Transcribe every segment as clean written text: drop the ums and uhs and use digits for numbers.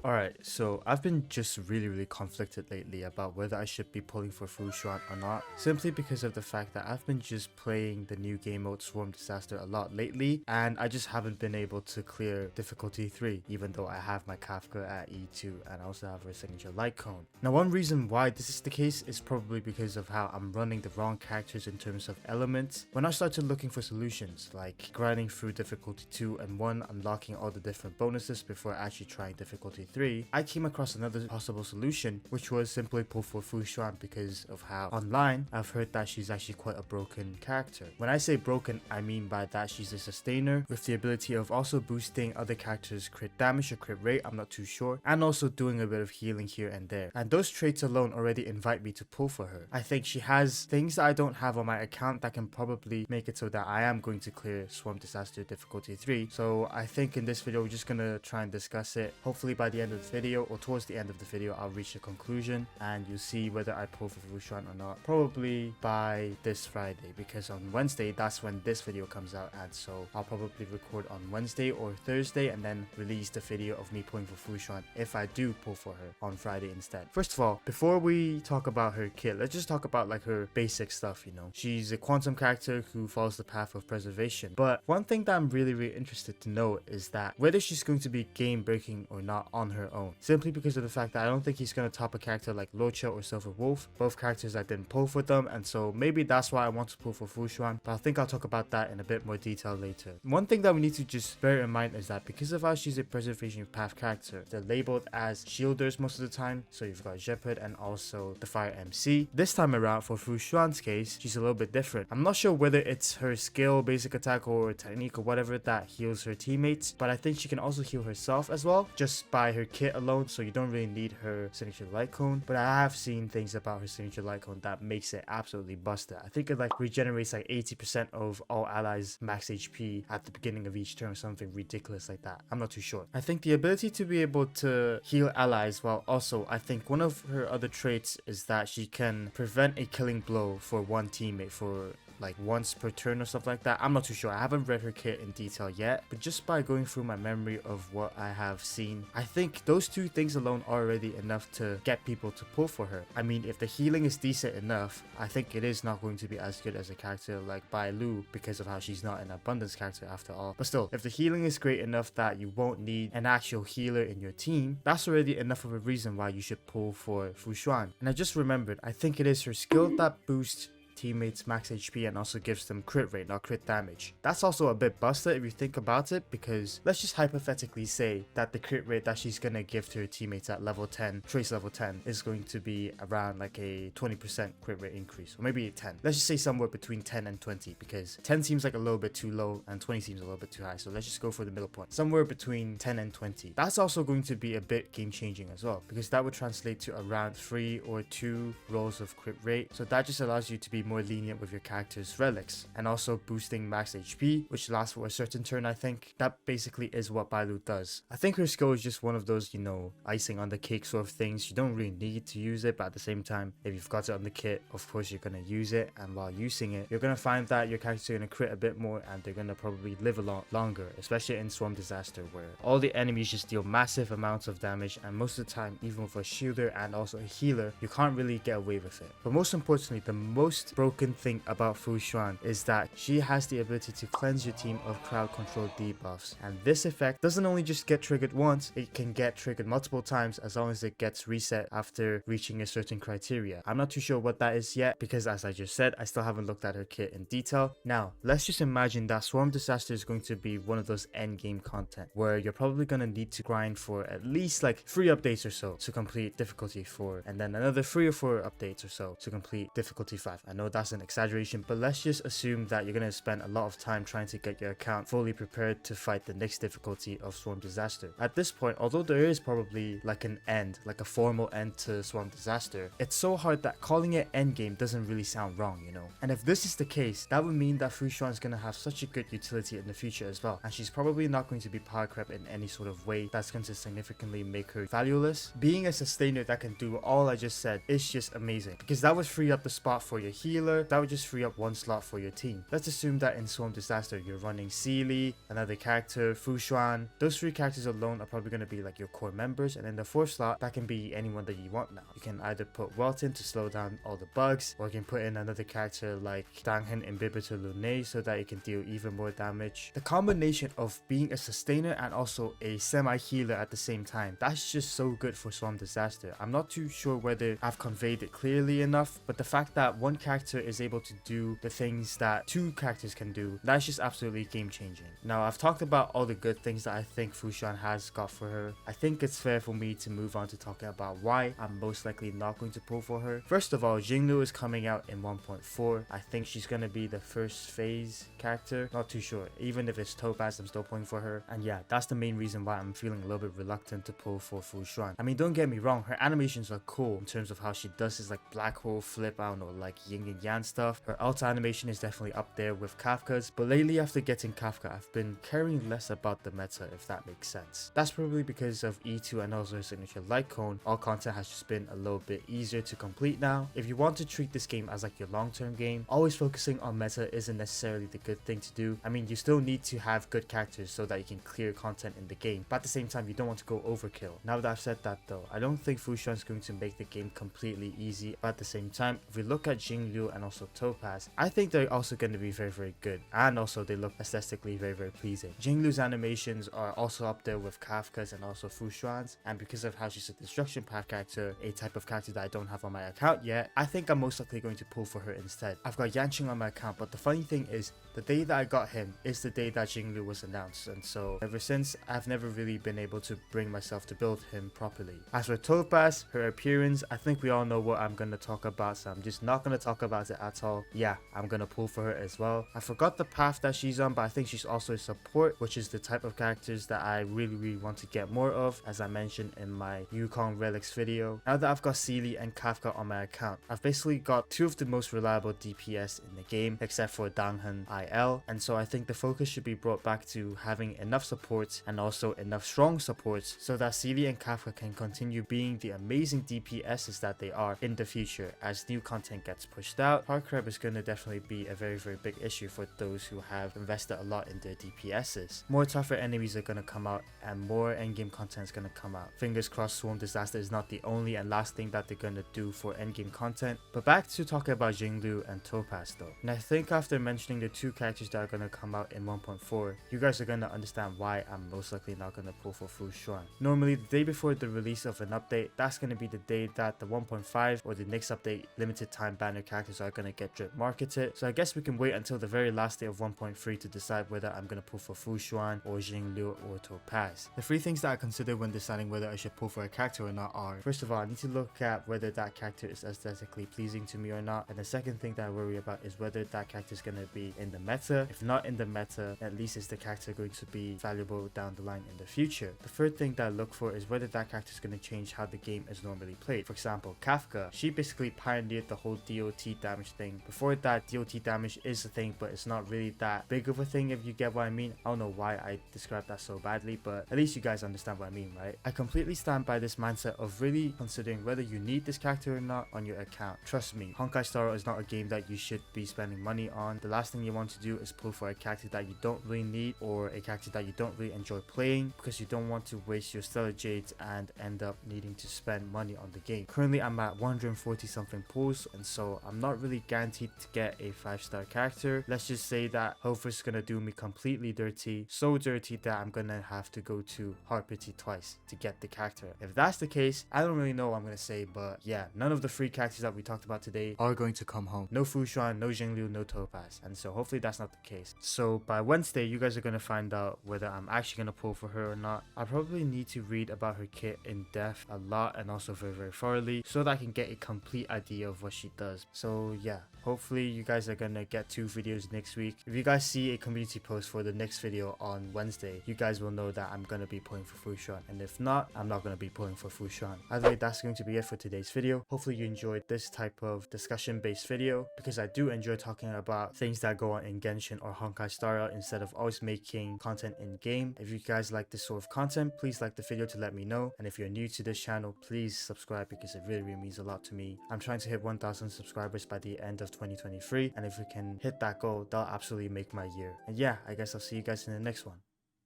Alright, so I've been just really conflicted lately about whether I should be pulling for Fu Xuan or not, simply because of the fact that I've been just playing the new game mode Swarm Disaster a lot lately, and I just haven't been able to clear difficulty 3, even though I have my Kafka at E2 and I also have her signature light cone. Now one reason why this is the case is probably because of how I'm running the wrong characters in terms of elements. When I started looking for solutions, like grinding through difficulty 2 and 1, unlocking all the different bonuses before actually trying difficulty 3, I came across another possible solution, which was simply pull for Fu Xuan because of how online I've heard that she's actually quite a broken character. When I say broken, I mean by that she's a sustainer with the ability of also boosting other characters' crit damage or crit rate, I'm not too sure, and also doing a bit of healing here and there. And those traits alone already invite me to pull for her. I think she has things that I don't have on my account that can probably make it so that I am going to clear Swarm Disaster difficulty 3. So I think in this video we're just gonna try and discuss it. Hopefully by the end of the video or towards the end of the video I'll reach a conclusion and you'll see whether I pull for Fu Xuan or not, probably by this Friday, because on Wednesday that's when this video comes out, and so I'll probably record on Wednesday or Thursday and then release the video of me pulling for Fu Xuan if I do pull for her on Friday instead. First of all, before we talk about her kit, let's just talk about like her basic stuff, you know. She's a quantum character who follows the path of preservation, but one thing that I'm really interested to know is that whether she's going to be game breaking or not on her own, simply because of the fact that I don't think he's going to top a character like Locha or Silver Wolf, both characters I didn't pull for them, and so maybe that's why I want to pull for Fu Xuan, but I think I'll talk about that in a bit more detail later. One thing that we need to just bear in mind is that because of how she's a preservation path character, they're labeled as shielders most of the time, so you've got Jeopard and also the Fire MC. This time around for Fu Xuan's case, she's a little bit different. I'm not sure whether it's her skill, basic attack, or technique or whatever that heals her teammates, but I think she can also heal herself as well, just by her kit alone, so you don't really need her signature light cone. But I have seen things about her signature light cone that makes it absolutely busted. I think it like regenerates like 80% of all allies max HP at the beginning of each turn or something ridiculous like that. I'm not too sure. I think the ability to be able to heal allies, while also I think one of her other traits is that she can prevent a killing blow for one teammate for like once per turn or stuff like that. I'm not too sure. I haven't read her kit in detail yet, but just by going through my memory of what I have seen, I think those two things alone are already enough to get people to pull for her. I mean, if the healing is decent enough, I think it is not going to be as good as a character like Bai Lu because of how she's not an abundance character after all. But still, if the healing is great enough that you won't need an actual healer in your team, that's already enough of a reason why you should pull for Fu Xuan. And I just remembered, I think it is her skill that boosts teammates max HP and also gives them crit rate, not crit damage. That's also a bit busted if you think about it, because let's just hypothetically say that the crit rate that she's gonna give to her teammates at level 10, trace level 10, is going to be around like a 20% crit rate increase, or maybe 10. Let's just say somewhere between 10 and 20, because 10 seems like a little bit too low and 20 seems a little bit too high, so let's just go for the middle point, somewhere between 10 and 20. That's also going to be a bit game changing as well, because that would translate to around 3 or 2 rolls of crit rate, so that just allows you to be more lenient with your character's relics, and also boosting max HP, which lasts for a certain turn. I think that basically is what Bai Lu does. I think her skill is just one of those, you know, icing on the cake sort of things. You don't really need to use it, but at the same time, if you've got it on the kit, of course you're gonna use it, and while using it, you're gonna find that your character's gonna crit a bit more and they're gonna probably live a lot longer, especially in Swarm Disaster, where all the enemies just deal massive amounts of damage, and most of the time, even with a shielder and also a healer, you can't really get away with it. But most importantly, the most broken thing about Fu Xuan is that she has the ability to cleanse your team of crowd control debuffs, and this effect doesn't only just get triggered once, it can get triggered multiple times as long as it gets reset after reaching a certain criteria. I'm not too sure what that is yet, because as I just said, I still haven't looked at her kit in detail. Now let's just imagine that Swarm Disaster is going to be one of those end game content where you're probably going to need to grind for at least like 3 updates or so to complete difficulty 4, and then another 3 or 4 updates or so to complete difficulty 5. I know that's an exaggeration, but let's just assume that you're going to spend a lot of time trying to get your account fully prepared to fight the next difficulty of Swarm Disaster. At this point, although there is probably like an end, like a formal end to Swarm Disaster, it's so hard that calling it endgame doesn't really sound wrong, you know. And if this is the case, that would mean that Fu Xuan is going to have such a good utility in the future as well, and she's probably not going to be power crept in any sort of way that's going to significantly make her valueless. Being a sustainer that can do all I just said is just amazing, because that would free up the spot for your heal healer, that would just free up one slot for your team. Let's assume that in Swarm Disaster you're running Sealy, another character, Fu Xuan. Those 3 characters alone are probably going to be like your core members, and in the 4th slot that can be anyone that you want now. You can either put Welton to slow down all the bugs, or you can put in another character like Danghen Imbibitor Lune so that it can deal even more damage. The combination of being a sustainer and also a semi-healer at the same time, that's just so good for Swarm Disaster. I'm not too sure whether I've conveyed it clearly enough, but the fact that one character is able to do the things that 2 characters can do, that's just absolutely game changing. Now, I've talked about all the good things that I think Fu Xuan has got for her. I think it's fair for me to move on to talking about why I'm most likely not going to pull for her. First of all, Jingliu is coming out in 1.4. I think she's going to be the first phase character. Not too sure. Even if it's Topaz, I'm still pulling for her. And yeah, that's the main reason why I'm feeling a little bit reluctant to pull for Fu Xuan. I mean, don't get me wrong, her animations are cool in terms of how she does this like black hole flip, I don't know, like yin and yang stuff. Her ult animation is definitely up there with Kafka's, but lately after getting Kafka, I've been caring less about the meta, if that makes sense. That's probably because of E2 and also her signature light cone. All content has just been a little bit easier to complete now. If you want to treat this game as like your long-term game, always focusing on meta isn't necessarily the good thing to do. I mean, you still need to have good characters so that you can clear content in the game, but at the same time you don't want to go overkill. Now that I've said that though, I don't think Fu Xuan is going to make the game completely easy, but at the same time, if we look at Jingliu and also Topaz, I think they're also going to be very good, and also they look aesthetically very pleasing. Jingliu's animations are also up there with Kafka's and also Fu Xuan's, and because of how she's a destruction path character, a type of character that I don't have on my account yet, I think I'm most likely going to pull for her instead. I've got Yanqing on my account, but the funny thing is, the day that I got him is the day that Jingliu was announced, and so ever since, I've never really been able to bring myself to build him properly. As for Topaz, her appearance, I think we all know what I'm going to talk about, so I'm just not going to talk about it at all. Yeah, I'm going to pull for her as well. I forgot the path that she's on, but I think she's also a support, which is the type of characters that I really want to get more of, as I mentioned in my Yukong Relics video. Now that I've got Sealy and Kafka on my account, I've basically got 2 of the most reliable DPS in the game, except for Danghen IL, and so I think the focus should be brought back to having enough supports and also enough strong supports so that Sealy and Kafka can continue being the amazing DPSs that they are in the future. As new content gets pushed out, Hardcrab is going to definitely be a very big issue for those who have invested a lot in their DPSs. More tougher enemies are going to come out and more endgame content is going to come out. Fingers crossed Swarm Disaster is not the only and last thing that they're going to do for endgame content. But back to talking about Jingliu and Topaz though. And I think after mentioning the 2 characters that are going to come out in 1.4, you guys are going to understand why I'm most likely not going to pull for Fu Xuan. Normally the day before the release of an update, that's going to be the day that the 1.5 or the next update limited time banner characters are going to get drip marketed. So I guess we can wait until the very last day of 1.3 to decide whether I'm going to pull for Fu Xuan or Jingliu or Topaz. The 3 things that I consider when deciding whether I should pull for a character or not are, first of all, I need to look at whether that character is aesthetically pleasing to me or not, and the second thing that I worry about is whether that character is going to be in the meta. If not in the meta, at least is the character going to be valuable down the line in the future. The third thing that I look for is whether that character is going to change how the game is normally played. For example, Kafka, she basically pioneered the whole DOT damage thing. Before that, DOT damage is a thing, but it's not really that big of a thing, if you get what I mean. I don't know why I described that so badly, but at least you guys understand what I mean, right? I completely stand by this mindset of really considering whether you need this character or not on your account. Trust me, Honkai Star Rail is not a game that you should be spending money on. The last thing you want to do is pull for a character that you don't really need or a character that you don't really enjoy playing, because you don't want to waste your Stellar Jades and end up needing to spend money on the game. Currently I'm at 140 something pulls, and so I'm not really guaranteed to get a 5-star character. Let's just say that Hofer's gonna do me completely dirty, so dirty that I'm gonna have to go to Hard Pity twice to get the character. If that's the case, I don't really know what I'm gonna say, but yeah, none of the 3 characters that we talked about today are going to come home. No Fu Xuan, no Jingliu, no Topaz, and so hopefully that's not the case. So by Wednesday, you guys are gonna find out whether I'm actually gonna pull for her or not. I probably need to read about her kit in depth a lot and also very thoroughly so that I can get a complete idea of what she does. So yeah, hopefully you guys are gonna get 2 videos next week. If you guys see a community post for the next video on Wednesday, you guys will know that I'm gonna be pulling for Fu Xuan, and if not, I'm not gonna be pulling for Fu Xuan. Either way, that's going to be it for today's video. Hopefully you enjoyed this type of discussion based video, because I do enjoy talking about things that go on in Genshin or Honkai Star Rail instead of always making content in game. If you guys like this sort of content, please like the video to let me know, and if you're new to this channel, please subscribe because it really means a lot to me. I'm trying to hit 1,000 subscribers subscribers by the end of 2023, and if we can hit that goal, that'll absolutely make my year. And yeah, I guess I'll see you guys in the next one.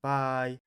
Bye!